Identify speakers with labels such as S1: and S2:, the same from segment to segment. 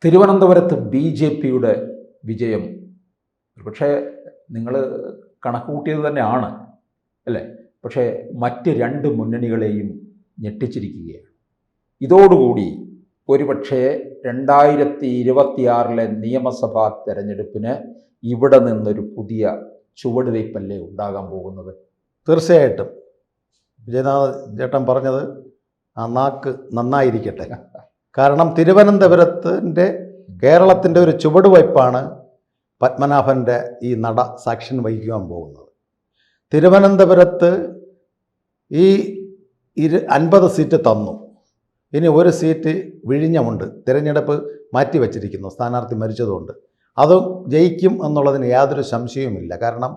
S1: തിരുവനന്തപുരത്ത് BJPയുടെ വിജയം പക്ഷേ നിങ്ങൾ കണക്ക് കൂട്ടിയത് തന്നെയാണ് അല്ലേ? പക്ഷേ മറ്റ് രണ്ട് മുന്നണികളെയും ഞെട്ടിച്ചിരിക്കുകയാണ്. ഇതോടുകൂടി ഒരുപക്ഷേ 2026 നിയമസഭാ തെരഞ്ഞെടുപ്പിന് ഇവിടെ നിന്നൊരു പുതിയ ചുവടുവയ്പ്പല്ലേ ഉണ്ടാകാൻ പോകുന്നത്?
S2: തീർച്ചയായിട്ടും വിജയനാഥ് ചേട്ടൻ പറഞ്ഞത് ആ നാക്ക് നന്നായിരിക്കട്ടെ. കാരണം തിരുവനന്തപുരത്തിൻ്റെ കേരളത്തിൻ്റെ ഒരു ചുവടുവയ്പ്പാണ് പത്മനാഭൻ്റെ ഈ നട സാക്ഷ്യം വഹിക്കുവാൻ പോകുന്നത്. തിരുവനന്തപുരത്ത് ഈ 50 സീറ്റ് തന്നു. ഇനി ഒരു സീറ്റ് വിഴിഞ്ഞമുണ്ട്, തിരഞ്ഞെടുപ്പ് മാറ്റിവെച്ചിരിക്കുന്നു സ്ഥാനാർത്ഥി മരിച്ചതുകൊണ്ട്. അത് ജയിക്കും എന്നുള്ളതിന് യാതൊരു സംശയവുമില്ല. കാരണം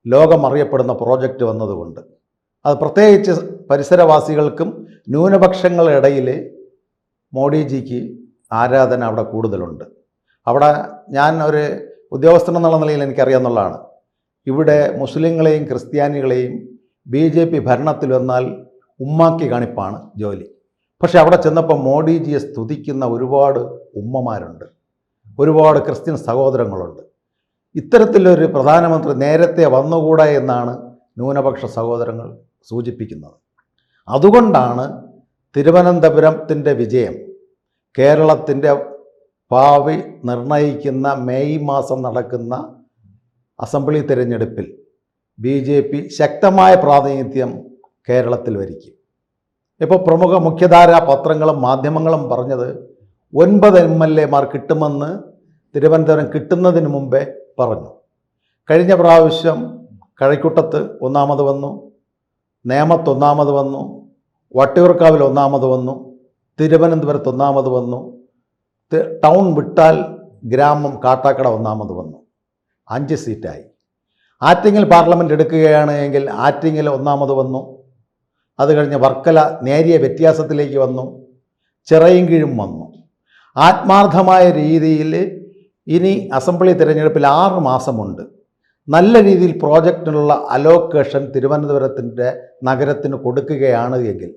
S2: ലോകം അറിയപ്പെടുന്ന പ്രോജക്റ്റ് വന്നതുകൊണ്ട്. അത് പ്രത്യേകിച്ച് പരിസരവാസികൾക്കും ന്യൂനപക്ഷങ്ങളുടെ ഇടയിൽ മോഡിജിക്ക് ആരാധന അവിടെ കൂടുതലുണ്ട്. അവിടെ ഞാൻ ഒരു ഉദ്യോഗസ്ഥൻ എന്നുള്ള നിലയിൽ എനിക്കറിയാമെന്നുള്ളതാണ്. ഇവിടെ മുസ്ലിങ്ങളെയും ക്രിസ്ത്യാനികളെയും BJP ഭരണത്തിൽ വന്നാൽ ഉമ്മാക്കി കാണിപ്പാണ് ജോലി. പക്ഷെ അവിടെ ചെന്നപ്പോൾ മോഡിജിയെ സ്തുതിക്കുന്ന ഒരുപാട് ഉമ്മമാരുണ്ട്, ഒരുപാട് ക്രിസ്ത്യൻ സഹോദരങ്ങളുണ്ട്. ഇത്തരത്തിലൊരു പ്രധാനമന്ത്രി നേരത്തെ വന്നുകൂടാ എന്നാണ് ന്യൂനപക്ഷ സഹോദരങ്ങൾ സൂചിപ്പിക്കുന്നത്. അതുകൊണ്ടാണ് തിരുവനന്തപുരത്തിൻ്റെ വിജയം കേരളത്തിൻ്റെ ഭാവി നിർണയിക്കുന്ന മെയ് മാസം നടക്കുന്ന അസംബ്ലി തിരഞ്ഞെടുപ്പിൽ BJP ശക്തമായ പ്രാതിനിധ്യം കേരളത്തിൽ വരിക്കും. ഇപ്പോൾ പ്രമുഖ മുഖ്യധാരാ പത്രങ്ങളും മാധ്യമങ്ങളും പറഞ്ഞത് 9 MLA കിട്ടുമെന്ന് തിരുവനന്തപുരം കിട്ടുന്നതിന് മുമ്പേ പറഞ്ഞു. കഴിഞ്ഞ പ്രാവശ്യം കഴക്കൂട്ടത്ത് 1ാമത് വന്നു, നേമത്ത് 1ാമത് വന്നു, വട്ടിയൂർക്കാവിൽ 1ാമത് വന്നു, തിരുവനന്തപുരത്ത് 1ാമത് വന്നു, ടൗൺ വിട്ടാൽ ഗ്രാമം കാട്ടാക്കട 1ാമത് വന്നു. 5 സീറ്റായി. ആറ്റിങ്ങൽ പാർലമെൻറ്റ് എടുക്കുകയാണ് എങ്കിൽ ആറ്റിങ്ങൽ 1ാമത് വന്നു. അത് കഴിഞ്ഞ് വർക്കല നേരിയ വ്യത്യാസത്തിലേക്ക് വന്നു, ചിറയൻകീഴും വന്നു. ആത്മാർത്ഥമായ രീതിയിൽ ഇനി അസംബ്ലി തിരഞ്ഞെടുപ്പിൽ 6 മാസമുണ്ട്. നല്ല രീതിയിൽ പ്രോജക്റ്റിനുള്ള അലോക്കേഷൻ തിരുവനന്തപുരത്തിൻ്റെ നഗരത്തിന് കൊടുക്കുകയാണ് എങ്കിൽ,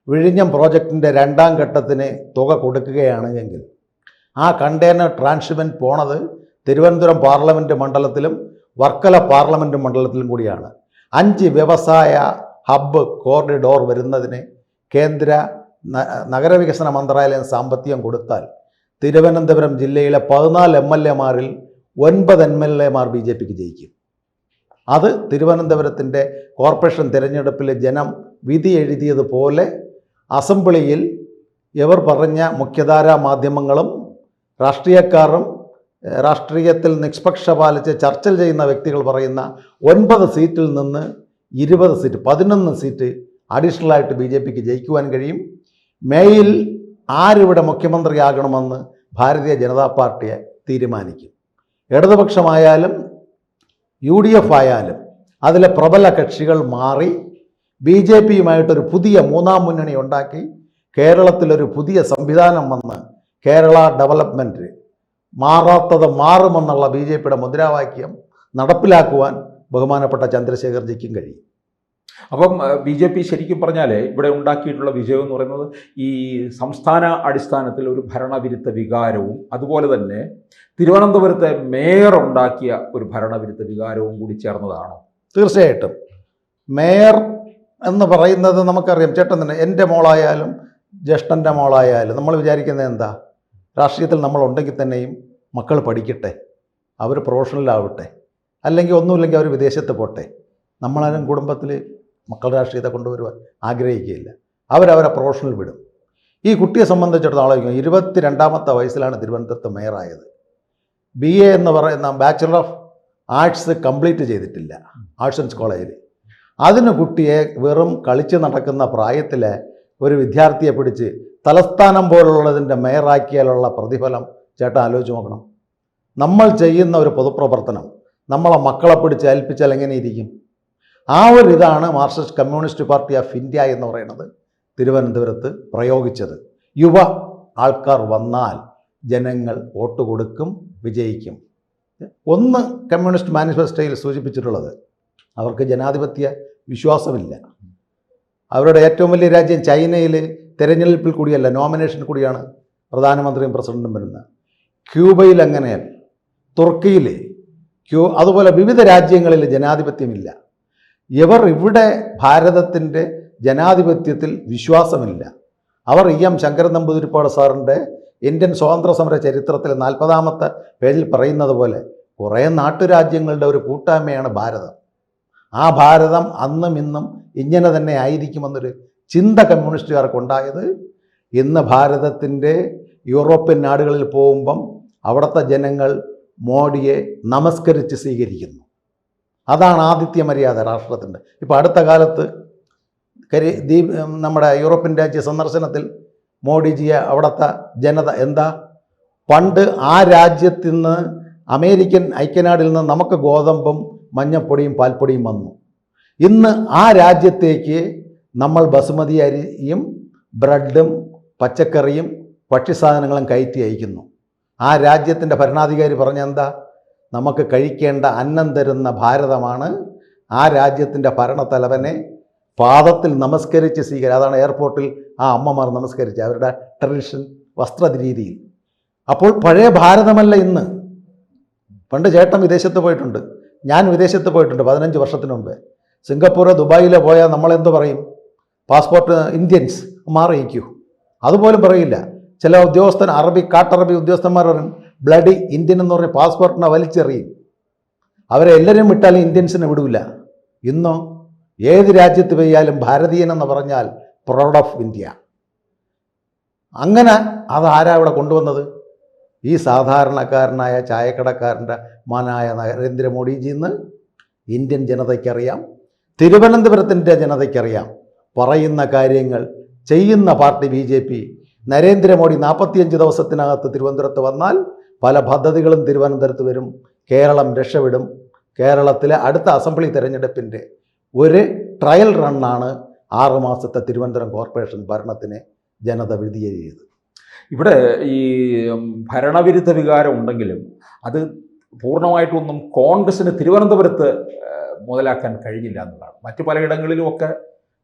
S2: വിഴിഞ്ഞം പ്രോജക്റ്റിൻ്റെ 2ാം ഘട്ടത്തിന് തുക കൊടുക്കുകയാണ് എങ്കിൽ, ആ കണ്ടെയ്നർ ട്രാൻസ്ഷിപ്മെൻറ്റ് പോണത് തിരുവനന്തപുരം പാർലമെൻറ്റ് മണ്ഡലത്തിലും വർക്കല പാർലമെൻറ്റ് മണ്ഡലത്തിലും കൂടിയാണ്. 5 വ്യവസായ ഹബ്ബ് കോറിഡോർ വരുന്നതിന് കേന്ദ്ര നഗരവികസന മന്ത്രാലയം സാമ്പത്തികം കൊടുത്താൽ തിരുവനന്തപുരം ജില്ലയിലെ 14 MLA-മാരിൽ 9 MLA-മാർ BJPക്ക് ജയിക്കും. അത് തിരുവനന്തപുരത്തിൻ്റെ കോർപ്പറേഷൻ തിരഞ്ഞെടുപ്പിൽ ജനം വിധി എഴുതിയതുപോലെ അസംബ്ലിയിൽ ഇവർ പറഞ്ഞ മുഖ്യധാരാ മാധ്യമങ്ങളും രാഷ്ട്രീയക്കാരും രാഷ്ട്രീയത്തിൽ നിഷ്പക്ഷ പാലിച്ച് ചർച്ച ചെയ്യുന്ന വ്യക്തികൾ പറയുന്ന 9 സീറ്റിൽ നിന്ന് 20 സീറ്റ് 11 സീറ്റ് അഡീഷണലായിട്ട് BJPക്ക് ജയിക്കുവാൻ കഴിയും. മേയിൽ ആരിവിടെ മുഖ്യമന്ത്രിയാകണമെന്ന് ഭാരതീയ ജനതാ പാർട്ടിയെ തീരുമാനിക്കും. ഇടതുപക്ഷമായാലും UDF ആയാലും അതിലെ പ്രബല കക്ഷികൾ മാറി BJPയുമായിട്ടൊരു പുതിയ 3ാം മുന്നണി ഉണ്ടാക്കി കേരളത്തിലൊരു പുതിയ സംവിധാനം വന്ന് കേരള ഡെവലപ്മെൻറ്റ് മാറാത്തത് മാറുമെന്നുള്ള BJPയുടെ മുദ്രാവാക്യം നടപ്പിലാക്കുവാൻ ബഹുമാനപ്പെട്ട ചന്ദ്രശേഖർജിക്കും കഴിയും.
S1: അപ്പം BJP ശരിക്കും പറഞ്ഞാൽ ഇവിടെ ഉണ്ടാക്കിയിട്ടുള്ള വിജയം എന്ന് പറയുന്നത് ഈ സംസ്ഥാന അടിസ്ഥാനത്തിൽ ഒരു ഭരണവിരുദ്ധ വികാരവും അതുപോലെ തന്നെ തിരുവനന്തപുരത്തെ മേയർ ഉണ്ടാക്കിയ ഒരു ഭരണവിരുദ്ധ വികാരവും കൂടി ചേർന്നതാണോ?
S2: തീർച്ചയായിട്ടും. മേയർ എന്ന് പറയുന്നത് നമുക്കറിയാം. ചേട്ടൻ തന്നെ എൻ്റെ മോളായാലും ജ്യേഷ്ഠൻ്റെ മോളായാലും നമ്മൾ വിചാരിക്കുന്നത് എന്താ, രാഷ്ട്രീയത്തിൽ നമ്മളുണ്ടെങ്കിൽ തന്നെയും മക്കൾ പഠിക്കട്ടെ, അവർ പ്രൊഫഷണലാവട്ടെ, അല്ലെങ്കിൽ ഒന്നുമില്ലെങ്കിൽ അവർ വിദേശത്ത് പോട്ടെ. നമ്മളാരും കുടുംബത്തിൽ മക്കൾ രാഷ്ട്രീയത്തെ കൊണ്ടുവരുവാൻ ആഗ്രഹിക്കുകയില്ല. അവരവരെ പ്രൊഫഷണൽ വിടും. ഈ കുട്ടിയെ സംബന്ധിച്ചിടത്തോളം 22ാമത്തെ വയസ്സിലാണ് തിരുവനന്തപുരത്ത് മേയറായത്. BA എന്ന് പറയുന്ന ബാച്ചുലർ ഓഫ് ആർട്സ് കംപ്ലീറ്റ് ചെയ്തിട്ടില്ല ആർട്സ് ആൻഡ് കോളേജിൽ. അതിന് കുട്ടിയെ വെറും കളിച്ച് നടക്കുന്ന പ്രായത്തിലെ ഒരു വിദ്യാർത്ഥിയെ പിടിച്ച് തലസ്ഥാനം പോലുള്ളതിൻ്റെ മേയറാക്കിയാലുള്ള പ്രതിഫലം ചേട്ടൻ ആലോചിച്ച് നോക്കണം. നമ്മൾ ചെയ്യുന്ന ഒരു പൊതുപ്രവർത്തനം നമ്മളെ മക്കളെ പിടിച്ച് ഏൽപ്പിച്ചാൽ എങ്ങനെ ഇരിക്കും? ആ ഒരു ഇതാണ് Marxist communist party of India എന്ന് പറയുന്നത് തിരുവനന്തപുരത്ത് പ്രയോഗിച്ചത്. യുവ ആൾക്കാർ വന്നാൽ ജനങ്ങൾ വോട്ട് കൊടുക്കും, വിജയിക്കും. ഒന്ന് കമ്മ്യൂണിസ്റ്റ് മാനിഫെസ്റ്റോയിൽ സൂചിപ്പിച്ചിട്ടുള്ളത്, അവർക്ക് ജനാധിപത്യ വിശ്വാസമില്ല. അവരുടെ ഏറ്റവും വലിയ രാജ്യം ചൈനയിൽ തിരഞ്ഞെടുപ്പിൽ കൂടിയല്ല, നോമിനേഷൻ കൂടിയാണ് പ്രധാനമന്ത്രിയും പ്രസിഡൻറ്റും വരുന്നത്. ക്യൂബയിൽ അങ്ങനെയല്ല, തുർക്കിയിൽ, അതുപോലെ വിവിധ രാജ്യങ്ങളിൽ ജനാധിപത്യമില്ല. ഇവർ ഇവിടെ ഭാരതത്തിൻ്റെ ജനാധിപത്യത്തിൽ വിശ്വാസമില്ല. അവർ എം ശങ്കരൻ നമ്പൂതിരിപ്പാട് സാറിൻ്റെ ഇന്ത്യൻ സ്വാതന്ത്ര്യ സമര ചരിത്രത്തിൽ 40-ാമത്തെ പേജിൽ പറയുന്നത് പോലെ കുറേ നാട്ടുരാജ്യങ്ങളുടെ ഒരു കൂട്ടായ്മയാണ് ഭാരതം. ആ ഭാരതം അന്നും ഇന്നും ഇങ്ങനെ തന്നെ ആയിരിക്കുമെന്നൊരു ചിന്ത കമ്മ്യൂണിസ്റ്റുകാർക്കുണ്ടായത് ഇന്ന് ഭാരതത്തിൻ്റെ യൂറോപ്യൻ നാടുകളിൽ പോകുമ്പം അവിടുത്തെ ജനങ്ങൾ മോഡിയെ നമസ്കരിച്ച് സ്വീകരിക്കുന്നു. അതാണ് ആതിഥ്യ മര്യാദ രാഷ്ട്രത്തിൻ്റെ. ഇപ്പോൾ അടുത്ത കാലത്ത് നമ്മുടെ യൂറോപ്യൻ രാജ്യ സന്ദർശനത്തിൽ മോഡിജിയെ അവിടുത്തെ ജനത എന്താ, പണ്ട് ആ രാജ്യത്തിൽ നിന്ന് അമേരിക്കൻ ഐക്യനാടിൽ നിന്ന് നമുക്ക് ഗോതമ്പും മഞ്ഞപ്പൊടിയും പാൽപ്പൊടിയും വന്നു. ഇന്ന് ആ രാജ്യത്തേക്ക് നമ്മൾ ബസുമതി അരിയും ബ്രെഡും പച്ചക്കറിയും ഭക്ഷ്യസാധനങ്ങളും കയറ്റി അയക്കുന്നു. ആ രാജ്യത്തിൻ്റെ ഭരണാധികാരി പറഞ്ഞെന്താ, നമുക്ക് കഴിക്കേണ്ട അന്നം തരുന്ന ഭാരതമാണ്. ആ രാജ്യത്തിൻ്റെ ഭരണത്തലവനെ പാദത്തിൽ നമസ്കരിച്ച് അതാണ് എയർപോർട്ടിൽ ആ അമ്മമാർ നമസ്കരിച്ച് അവരുടെ ട്രഡീഷൻ വസ്ത്രരീതിയിൽ. അപ്പോൾ പഴയ ഭാരതമല്ല ഇന്ന്. പണ്ട് ചേട്ടൻ വിദേശത്ത് പോയിട്ടുണ്ട്, ഞാൻ വിദേശത്ത് പോയിട്ടുണ്ട് 15 വർഷത്തിന് മുമ്പ്. സിംഗപ്പൂർ ദുബായിലോ പോയാൽ നമ്മളെന്ത് പറയും, പാസ്പോർട്ട് ഇന്ത്യൻസ് മാറിയിരിക്കൂ, അതുപോലും പറയില്ല. ചില ഉദ്യോഗസ്ഥൻ കാട്ടറബി ഉദ്യോഗസ്ഥന്മാർ പറയും ബ്ലഡി ഇന്ത്യൻ എന്ന് പറഞ്ഞ പാസ്പോർട്ടിനെ വലിച്ചെറിയും. അവരെ എല്ലാവരും വിട്ടാലും ഇന്ത്യൻസിനെ വിടില്ല. ഇന്നോ ഏത് രാജ്യത്ത് പോയാലും ഭാരതീയൻ എന്ന് പറഞ്ഞാൽ പ്രൗഡ് ഓഫ് ഇന്ത്യ. അങ്ങനെ അതാരാ ഇവിടെ കൊണ്ടുവന്നത്? ഈ സാധാരണക്കാരനായ ചായക്കടക്കാരൻ്റെ മകനായ നരേന്ദ്രമോദിജിന്ന് ഇന്ത്യൻ ജനതയ്ക്കറിയാം, തിരുവനന്തപുരത്തിൻ്റെ ജനതയ്ക്കറിയാം. പറയുന്ന കാര്യങ്ങൾ ചെയ്യുന്ന പാർട്ടി BJP. നരേന്ദ്രമോദി 45 ദിവസത്തിനകത്ത് തിരുവനന്തപുരത്ത് വന്നാൽ പല പദ്ധതികളും തിരുവനന്തപുരത്ത് വരും. കേരളം രക്ഷപ്പെടും. കേരളത്തിലെ അടുത്ത അസംബ്ലി തെരഞ്ഞെടുപ്പിൻ്റെ ഒരു ട്രയൽ റണ്ണാണ് 6 മാസത്തെ തിരുവനന്തപുരം കോർപ്പറേഷൻ ഭരണത്തിന് ജനത വിധി ചെയ്തത്.
S1: ഇവിടെ ഈ ഭരണവിരുദ്ധ വികാരം ഉണ്ടെങ്കിലും അത് പൂർണ്ണമായിട്ടൊന്നും കോൺഗ്രസ്സിന് തിരുവനന്തപുരത്ത് മുതലാക്കാൻ കഴിഞ്ഞില്ല എന്നുള്ളതാണ്. മറ്റു പലയിടങ്ങളിലുമൊക്കെ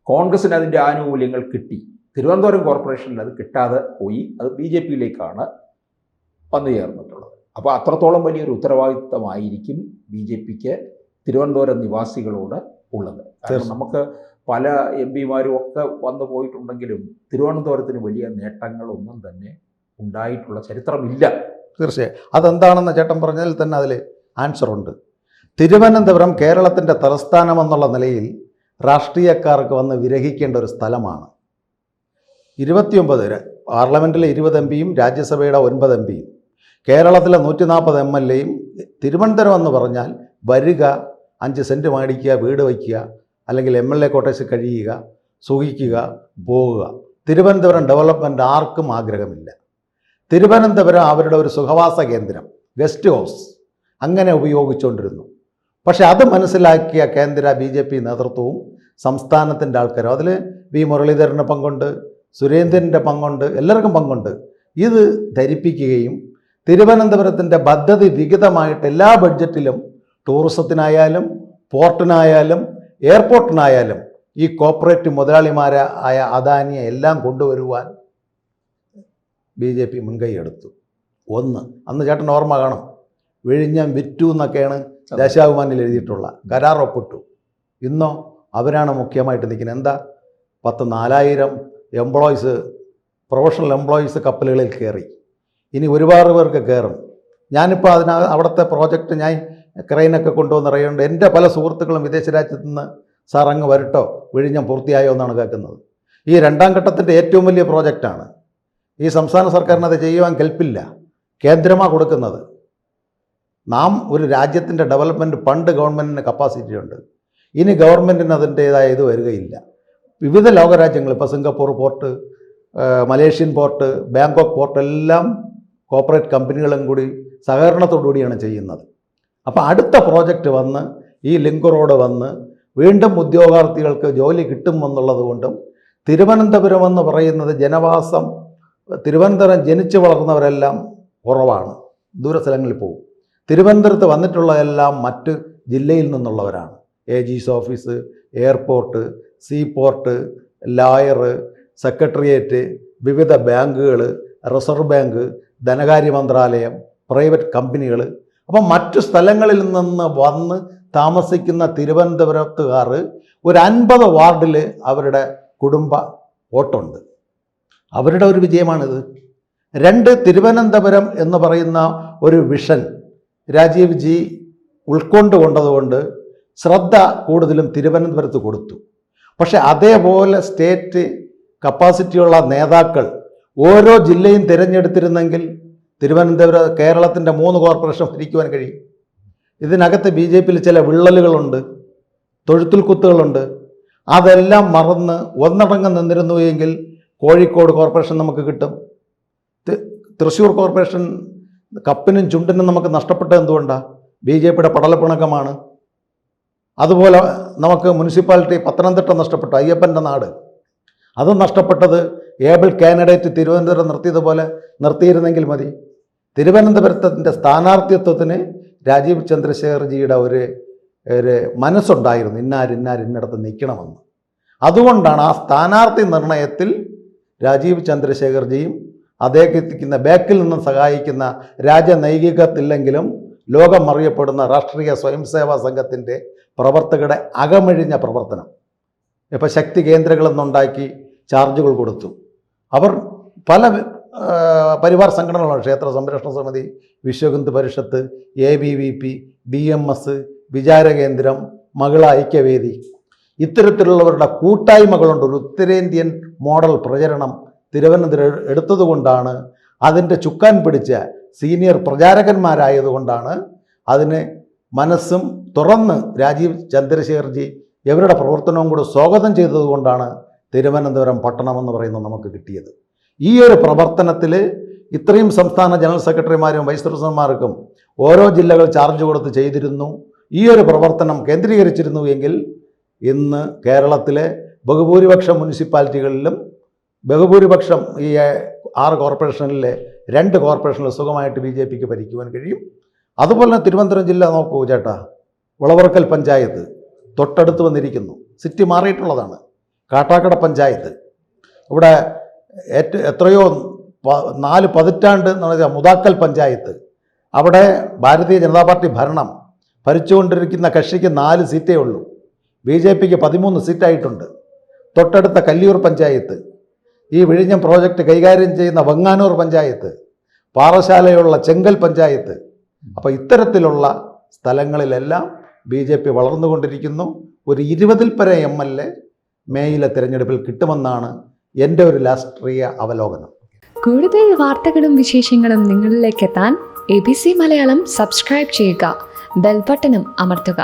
S1: കോൺഗ്രസ്സിന് അതിൻ്റെ ആനുകൂല്യങ്ങൾ കിട്ടി. തിരുവനന്തപുരം കോർപ്പറേഷനിൽ അത് കിട്ടാതെ പോയി. അത് BJPയിലേക്കാണ് വന്നു ചേർന്നിട്ടുള്ളത്. അപ്പോൾ അത്രത്തോളം വലിയൊരു ഉത്തരവാദിത്തമായിരിക്കും BJPക്ക് തിരുവനന്തപുരം നിവാസികളോട് ഉള്ളത്. കാരണം നമുക്ക് പല MP-മാരും ഒക്കെ വന്നു പോയിട്ടുണ്ടെങ്കിലും തിരുവനന്തപുരത്തിന് വലിയ നേട്ടങ്ങളൊന്നും തന്നെ ഉണ്ടായിട്ടുള്ള ചരിത്രമില്ല.
S2: തീർച്ചയായും അതെന്താണെന്ന് ചേട്ടൻ പറഞ്ഞതിൽ തന്നെ അതിൽ ആൻസറുണ്ട്. തിരുവനന്തപുരം കേരളത്തിൻ്റെ തലസ്ഥാനം എന്നുള്ള നിലയിൽ രാഷ്ട്രീയക്കാർക്ക് വന്ന് വിരഹിക്കേണ്ട ഒരു സ്ഥലമാണ്. 29 പാർലമെൻറ്റിലെ 20 MP-യും രാജ്യസഭയുടെ 9 MP-യും കേരളത്തിലെ 140 MLA-യും തിരുവനന്തപുരം എന്ന് പറഞ്ഞാൽ വരിക, 5 സെൻറ്റ് മേടിക്കുക, വീട് വയ്ക്കുക, അല്ലെങ്കിൽ MLA ക്വാർട്ടേഴ്സിൽ കഴിയുക, സുഖിക്കുക, പോകുക. തിരുവനന്തപുരം ഡെവലപ്മെൻറ്റ് ആർക്കും ആഗ്രഹമില്ല. തിരുവനന്തപുരം അവരുടെ ഒരു സുഖവാസ കേന്ദ്രം, ഗസ്റ്റ് ഹൗസ് അങ്ങനെ ഉപയോഗിച്ചുകൊണ്ടിരുന്നു. പക്ഷേ അത് മനസ്സിലാക്കിയ കേന്ദ്ര BJP നേതൃത്വവും സംസ്ഥാനത്തിൻ്റെ ആൾക്കാരും, അതിൽ V. മുരളീധരന് പങ്കുണ്ട്, സുരേന്ദ്രൻ്റെ പങ്കുണ്ട്, എല്ലാവർക്കും പങ്കുണ്ട്. ഇത് ധരിപ്പിക്കുകയും തിരുവനന്തപുരത്തിൻ്റെ പദ്ധതി വിഹിതമായിട്ട് എല്ലാ ബഡ്ജറ്റിലും ടൂറിസത്തിനായാലും പോർട്ടിനായാലും എയർപോർട്ടിനായാലും ഈ കോർപ്പറേറ്റ് മുതലാളിമാരായ അദാനിയെ എല്ലാം കൊണ്ടുവരുവാൻ BJP മുൻകൈയെടുത്തു. അന്ന് ചേട്ടൻ ഓർമ്മ കാണും, വിഴിഞ്ഞം വിറ്റു എന്നൊക്കെയാണ് ദേശാഭിമാനിൽ എഴുതിയിട്ടുള്ള, കരാർ ഒപ്പിട്ടു. ഇന്നോ അവരാണ് മുഖ്യമായിട്ട് നിൽക്കുന്നത്. എന്താ, 4,000 എംപ്ലോയീസ്, പ്രൊഫഷണൽ എംപ്ലോയീസ് കപ്പലുകളിൽ കയറി. ഇനി ഒരുപാട് പേർക്ക് കയറും. ഞാനിപ്പോൾ അവിടുത്തെ പ്രോജക്റ്റ് ഞാൻ ക്രെയിനൊക്കെ കൊണ്ടുവന്ന് അറിയുന്നുണ്ട്. എൻ്റെ പല സുഹൃത്തുക്കളും വിദേശ രാജ്യത്തു നിന്ന് സാർ അങ്ങ് വരട്ടോ, വിഴിഞ്ഞം പൂർത്തിയായോ എന്നാണ് കേൾക്കുന്നത്. ഈ 2ാം ഘട്ടത്തിൻ്റെ ഏറ്റവും വലിയ പ്രോജക്റ്റാണ്. ഈ സംസ്ഥാന സർക്കാരിന് അത് ചെയ്യുവാൻ കെൽപ്പില്ല, കേന്ദ്രമാണ് കൊടുക്കുന്നത്. നാം ഒരു രാജ്യത്തിൻ്റെ ഡെവലപ്മെൻറ്റ് പണ്ട് ഗവൺമെൻറ്റിന് കപ്പാസിറ്റി ഉണ്ട്, ഇനി ഗവൺമെൻറ്റിന് അതിൻ്റേതായ ഇത് വരികയില്ല. വിവിധ ലോകരാജ്യങ്ങൾ, ഇപ്പോൾ Singapore port, Malaysian port, Bangkok port എല്ലാം കോർപ്പറേറ്റ് കമ്പനികളും കൂടി സഹകരണത്തോടു കൂടിയാണ് ചെയ്യുന്നത്. അപ്പോൾ അടുത്ത പ്രോജക്റ്റ് വന്ന് ഈ ലിങ്ക് റോഡ് വന്ന് വീണ്ടും ഉദ്യോഗാർത്ഥികൾക്ക് ജോലി കിട്ടുമെന്നുള്ളത് കൊണ്ടും തിരുവനന്തപുരം എന്ന് പറയുന്നത് ജനവാസം, തിരുവനന്തപുരം ജനിച്ചു വളർന്നവരെല്ലാം കുറവാണ്, ദൂരസ്ഥലങ്ങളിൽ പോകും. തിരുവനന്തപുരത്ത് വന്നിട്ടുള്ളതെല്ലാം മറ്റ് ജില്ലയിൽ നിന്നുള്ളവരാണ്. AG's office, airport, seaport, lawyer, secretariat, വിവിധ ബാങ്കുകൾ, റിസർവ് ബാങ്ക്, ധനകാര്യ മന്ത്രാലയം, പ്രൈവറ്റ് കമ്പനികൾ. അപ്പം മറ്റു സ്ഥലങ്ങളിൽ നിന്ന് വന്ന് താമസിക്കുന്ന തിരുവനന്തപുരത്തുകാർ ഒരു 50 വാർഡിൽ അവരുടെ കുടുംബ വോട്ടുണ്ട്. അവരുടെ ഒരു വിജയമാണിത്. 2, തിരുവനന്തപുരം എന്ന് പറയുന്ന ഒരു വിഷൻ രാജീവ് ജി ഉൾക്കൊണ്ടുകൊണ്ടതുകൊണ്ട് ശ്രദ്ധ കൂടുതലും തിരുവനന്തപുരത്ത് കൊടുത്തു. പക്ഷെ അതേപോലെ സ്റ്റേറ്റ് കപ്പാസിറ്റിയുള്ള നേതാക്കൾ ഓരോ ജില്ലയും തിരഞ്ഞെടുത്തിരുന്നെങ്കിൽ തിരുവനന്തപുരം കേരളത്തിൻ്റെ 3 കോർപ്പറേഷൻ ഭരിക്കുവാൻ കഴിയും. ഇതിനകത്ത് BJPയിൽ ചില വിള്ളലുകളുണ്ട്, തൊഴുത്തിൽ കുത്തുകളുണ്ട്. അതെല്ലാം മറന്ന് ഒന്നടങ്കം നിന്നിരുന്നു എങ്കിൽ കോഴിക്കോട് കോർപ്പറേഷൻ നമുക്ക് കിട്ടും. തൃശ്ശൂർ കോർപ്പറേഷൻ കപ്പിനും ചുണ്ടിനും നമുക്ക് നഷ്ടപ്പെട്ടത് എന്തുകൊണ്ടാണ്? BJPയുടെ പടലപ്പിണക്കമാണ്. അതുപോലെ നമുക്ക് മുനിസിപ്പാലിറ്റി പത്തനംതിട്ട നഷ്ടപ്പെട്ടു, അയ്യപ്പൻ്റെ നാട്. അത് നഷ്ടപ്പെട്ടത് ഏബിൾ കാൻഡിഡേറ്റ് തിരുവനന്തപുരം നിർത്തിയതുപോലെ നിർത്തിയിരുന്നെങ്കിൽ മതി. തിരുവനന്തപുരത്തിൻ്റെ സ്ഥാനാർത്ഥിത്വത്തിന് രാജീവ് ചന്ദ്രശേഖർജിയുടെ ഒരു മനസ്സുണ്ടായിരുന്നു, ഇന്നടത്ത് നിൽക്കണമെന്ന്. അതുകൊണ്ടാണ് ആ സ്ഥാനാർത്ഥി നിർണയത്തിൽ രാജീവ് ചന്ദ്രശേഖർജിയും അദ്ദേഹത്തിക്കുന്ന ബാക്കിൽ നിന്നും സഹായിക്കുന്ന രാജനൈതികത്തില്ലെങ്കിലും ലോകം അറിയപ്പെടുന്ന രാഷ്ട്രീയ സ്വയംസേവാ സംഘത്തിൻ്റെ പ്രവർത്തകരുടെ അകമഴിഞ്ഞ പ്രവർത്തനം. ഇപ്പോൾ ശക്തി കേന്ദ്രങ്ങളെന്നുണ്ടാക്കി ചാർജുകൾ കൊടുത്തു. അവർ പല പരിവാർ സംഘടനകളാണ്, ക്ഷേത്ര സംരക്ഷണ സമിതി, വിശ്വഹിന്ദു പരിഷത്ത്, ABVP, BMS, വിചാരകേന്ദ്രം, മഹിളാ ഐക്യവേദി, ഇത്തരത്തിലുള്ളവരുടെ കൂട്ടായ്മകളുണ്ട്. ഒരു ഉത്തരേന്ത്യൻ മോഡൽ പ്രചരണം തിരുവനന്തപുരം എടുത്തതുകൊണ്ടാണ്, അതിൻ്റെ ചുക്കാൻ പിടിച്ച സീനിയർ പ്രചാരകന്മാരായതുകൊണ്ടാണ്, അതിന് മനസ്സും തുറന്ന് രാജീവ് ചന്ദ്രശേഖർജി ഇവരുടെ പ്രവർത്തനവും കൂടെ സ്വാഗതം ചെയ്തതുകൊണ്ടാണ് തിരുവനന്തപുരം പട്ടണമെന്ന് പറയുന്നത് നമുക്ക് കിട്ടിയത്. ഈ ഒരു പ്രവർത്തനത്തിൽ ഇത്രയും സംസ്ഥാന ജനറൽ സെക്രട്ടറിമാരും വൈസ് പ്രസിഡന്റുമാർക്കും ഓരോ ജില്ലകൾ ചാർജ് കൊടുത്ത് ചെയ്തിരുന്നു. ഈ ഒരു പ്രവർത്തനം കേന്ദ്രീകരിച്ചിരുന്നു എങ്കിൽ ഇന്ന് കേരളത്തിലെ ബഹുഭൂരിപക്ഷം മുനിസിപ്പാലിറ്റികളിലും ബഹുഭൂരിപക്ഷം ഈ 6 കോർപ്പറേഷനിലെ 2 കോർപ്പറേഷനിൽ സുഖമായിട്ട് BJPക്ക് ഭരിക്കുവാൻ കഴിയും. അതുപോലെ തന്നെ തിരുവനന്തപുരം ജില്ല നോക്കൂ ചേട്ടാ, വളവർക്കൽ പഞ്ചായത്ത് തൊട്ടടുത്ത് വന്നിരിക്കുന്നു. സിറ്റി മാറിയിട്ടുള്ളതാണ്. കാട്ടാക്കട പഞ്ചായത്ത്, ഇവിടെ എത്രയോ 4 പതിറ്റാണ്ട് നടന്ന മുതാക്കൽ പഞ്ചായത്ത്, അവിടെ ഭാരതീയ ജനതാ പാർട്ടി ഭരിച്ചുകൊണ്ടിരിക്കുന്ന കക്ഷിക്ക് 4 സീറ്റേ ഉള്ളൂ. BJPക്ക് 13 സീറ്റായിട്ടുണ്ട്. തൊട്ടടുത്ത കല്ലിയൂർ പഞ്ചായത്ത്, ഈ വിഴിഞ്ഞം പ്രോജക്റ്റ് കൈകാര്യം ചെയ്യുന്ന വെങ്ങാനൂർ പഞ്ചായത്ത്, പാറശാലയുള്ള ചെങ്കൽ പഞ്ചായത്ത്. അപ്പോൾ ഇത്തരത്തിലുള്ള സ്ഥലങ്ങളിലെല്ലാം BJP വളർന്നുകൊണ്ടിരിക്കുന്നു. ഒരു 20-ൽ പരം MLA മേയിലെ തിരഞ്ഞെടുപ്പിൽ കിട്ടുമെന്നാണ് എൻ്റെ ഒരു രാഷ്ട്രീയ അവലോകനം.
S3: കൂടുതൽ വാർത്തകളും വിശേഷങ്ങളും നിങ്ങളിലേക്ക് എത്താൻ ABC മലയാളം സബ്സ്ക്രൈബ് ചെയ്യുക, ബെൽ ബട്ടണും അമർത്തുക.